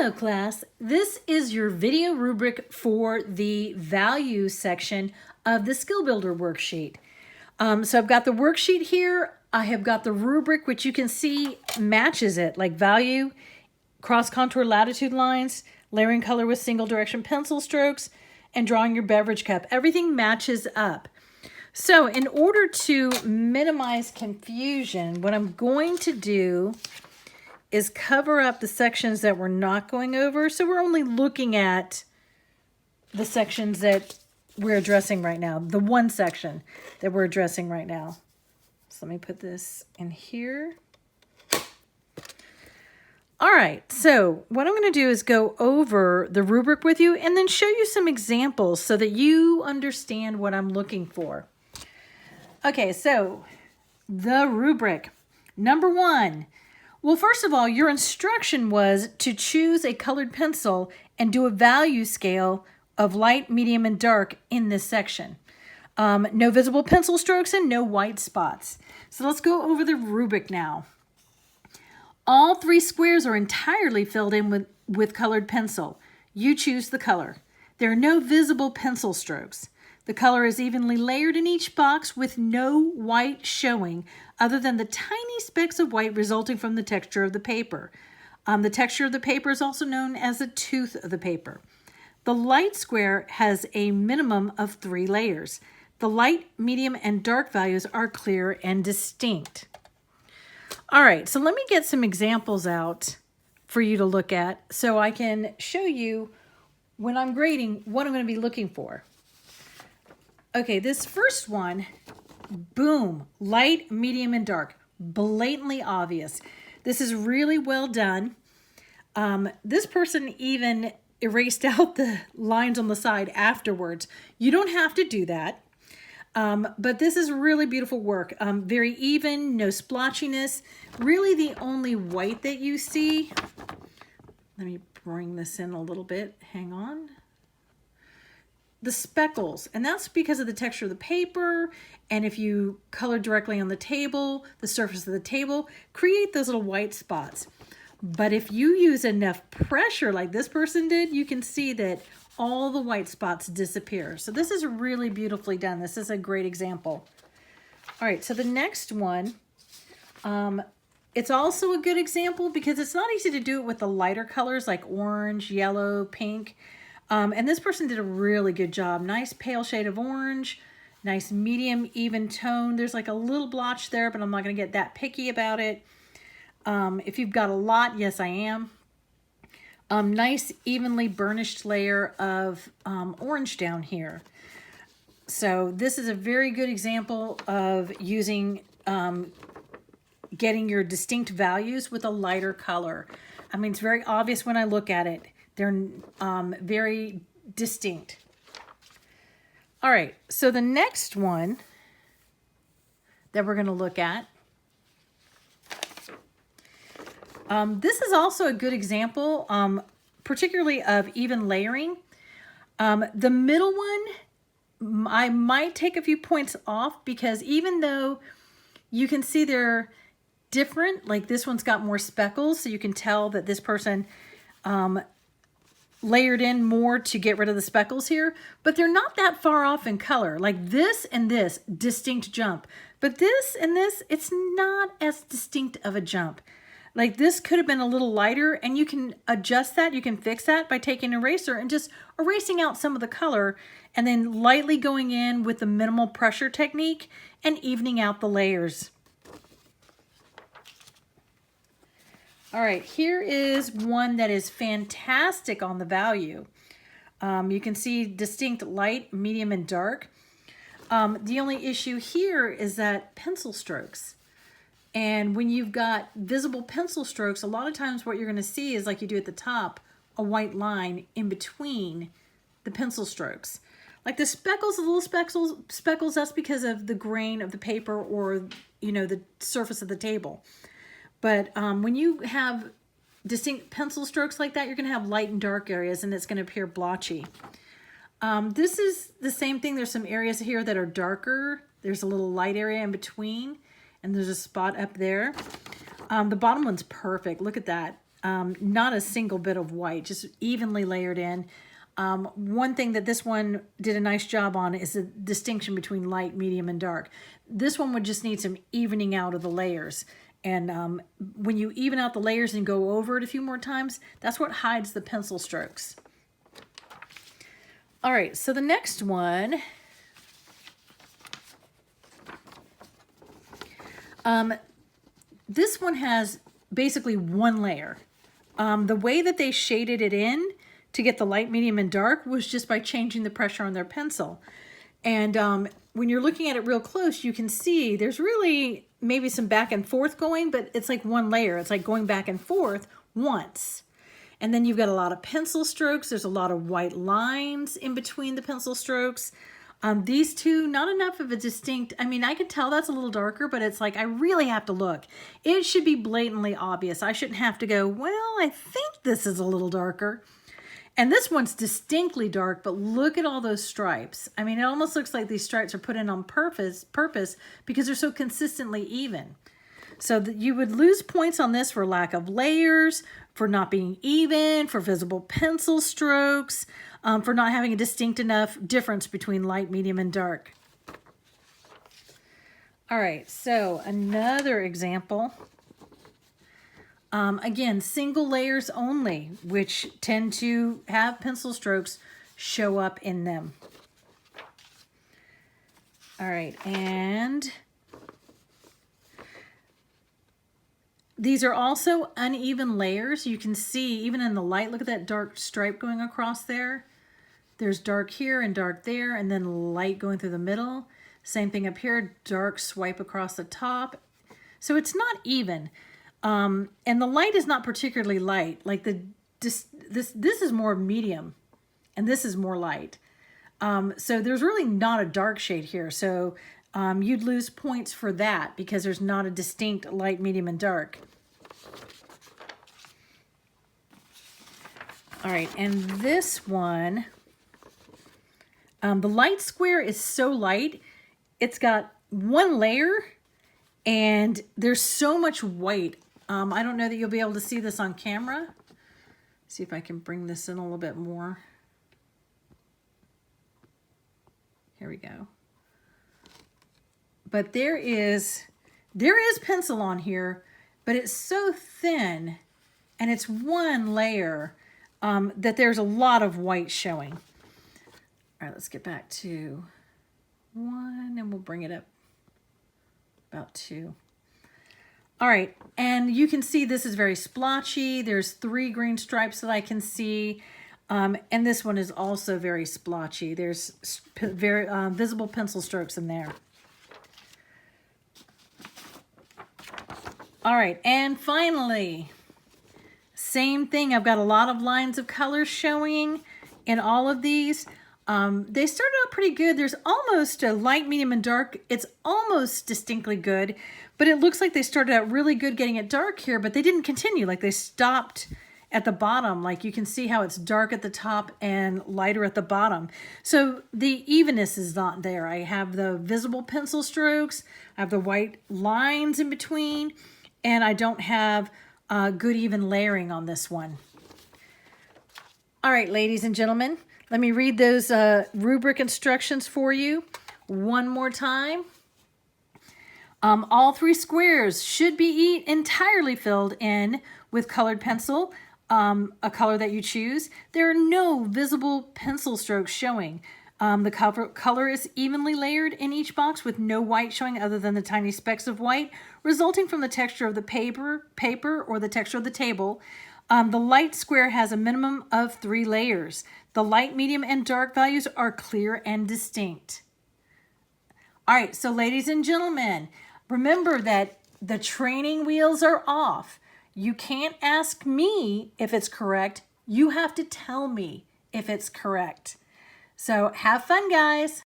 Hello class, this is your video rubric for the value section of the Skill Builder worksheet. So I've got the worksheet here, I have got the rubric which you can see matches it, like value, cross contour latitude lines, layering color with single direction pencil strokes, and drawing your beverage cup. Everything matches up. So in order to minimize confusion, what I'm going to do is cover up the sections that we're not going over. So we're only looking at the sections that we're addressing right now, the one section that we're addressing right now. So let me put this in here. All right, so what I'm going to do is go over the rubric with you and then show you some examples so that you understand what I'm looking for. Okay, so the rubric. Number one. Well, first of all, your instruction was to choose a colored pencil and do a value scale of light, medium, and dark in this section. No visible pencil strokes and no white spots. So let's go over the rubric now. All three squares are entirely filled in with colored pencil. You choose the color. There are no visible pencil strokes. The color is evenly layered in each box with no white showing other than the tiny specks of white resulting from the texture of the paper. The texture of the paper is also known as the tooth of the paper. The light square has a minimum of 3 layers. The light, medium, and dark values are clear and distinct. All right, so let me get some examples out for you to look at so I can show you when I'm grading what I'm going to be looking for. Okay, this first one, boom, light, medium, and dark, blatantly obvious. This is really well done. This person even erased out the lines on the side afterwards. You don't have to do that, but this is really beautiful work. Very even, no splotchiness. Really the only white that you see, let me bring this in a little bit, hang on. The speckles, and that's because of the texture of the paper, and if you color directly on the table, the surface of the table, create those little white spots. But if you use enough pressure like this person did, you can see that all the white spots disappear. So this is really beautifully done. This is a great example. All right, so the next one, it's also a good example because it's not easy to do it with the lighter colors like orange, yellow, pink. And this person did a really good job. Nice pale shade of orange, nice medium even tone. There's like a little blotch there, but I'm not going to get that picky about it. If you've got a lot, yes, I am. Nice evenly burnished layer of orange down here. So this is a very good example of using, getting your distinct values with a lighter color. I mean, it's very obvious when I look at it. They're very distinct. All right, so the next one that we're going to look at, this is also a good example, particularly of even layering. The middle one, I might take a few points off because even though you can see they're different, like this one's got more speckles, so you can tell that this person layered in more to get rid of the speckles here, but they're not that far off in color. Like this and this, distinct jump. But this and this, it's not as distinct of a jump. Like this could have been a little lighter, and you can adjust that, you can fix that by taking an eraser and just erasing out some of the color and then lightly going in with the minimal pressure technique and evening out the layers. All right, here is one that is fantastic on the value. You can see distinct light, medium, and dark. The only issue here is that pencil strokes. And when you've got visible pencil strokes, a lot of times what you're going to see is like you do at the top, a white line in between the pencil strokes. Like the speckles, the little speckles, that's because of the grain of the paper or, you know, the surface of the table. But when you have distinct pencil strokes like that, you're going to have light and dark areas, and it's going to appear blotchy. This is the same thing. There's some areas here that are darker. There's a little light area in between, and there's a spot up there. The bottom one's perfect. Look at that. not a single bit of white, just evenly layered in. One thing that this one did a nice job on is the distinction between light, medium, and dark. This one would just need some evening out of the layers. And when you even out the layers and go over it a few more times, that's what hides the pencil strokes. All right, so the next one, this one has basically one layer. The way that they shaded it in to get the light, medium, and dark was just by changing the pressure on their pencil. And when you're looking at it real close, you can see there's really maybe some back and forth going, but it's like one layer. It's like going back and forth once. And then you've got a lot of pencil strokes. There's a lot of white lines in between the pencil strokes. These two, not enough of a distinct, I mean, I could tell that's a little darker, but it's like, I really have to look. It should be blatantly obvious. I shouldn't have to go, well, I think this is a little darker. And this one's distinctly dark, but look at all those stripes. I mean, it almost looks like these stripes are put in on purpose because they're so consistently even. So that you would lose points on this for lack of layers, for not being even, for visible pencil strokes, for not having a distinct enough difference between light, medium, and dark. All right, so another example. Again, single layers only, which tend to have pencil strokes show up in them. All right, and these are also uneven layers. You can see even in the light, look at that dark stripe going across there. There's dark here and dark there, and then light going through the middle. Same thing up here, dark swipe across the top. So it's not even. And the light is not particularly light. Like this is more medium, and this is more light. So there's really not a dark shade here. So you'd lose points for that because there's not a distinct light, medium, and dark. All right, and this one, the light square is so light, it's got one layer and there's so much white. I don't know that you'll be able to see this on camera. See if I can bring this in a little bit more. Here we go. But there is pencil on here, but it's so thin and it's one layer that there's a lot of white showing. All right, let's get back to 1 and we'll bring it up about 2. All right, and you can see this is very splotchy. There's 3 green stripes that I can see. And this one is also very splotchy. There's very visible pencil strokes in there. All right, and finally, same thing. I've got a lot of lines of color showing in all of these. They started out pretty good. There's almost a light, medium, and dark. It's almost distinctly good, but it looks like they started out really good getting it dark here, but they didn't continue. Like they stopped at the bottom. Like you can see how it's dark at the top and lighter at the bottom. So the evenness is not there. I have the visible pencil strokes. I have the white lines in between, and I don't have good even layering on this one. All right, ladies and gentlemen, let me read those rubric instructions for you one more time. All 3 squares should be entirely filled in with colored pencil, a color that you choose. There are no visible pencil strokes showing. The color is evenly layered in each box with no white showing other than the tiny specks of white resulting from the texture of the paper or the texture of the table. The light square has a minimum of 3 layers. The light, medium, and dark values are clear and distinct. All right, so ladies and gentlemen, remember that the training wheels are off. You can't ask me if it's correct. You have to tell me if it's correct. So have fun, guys.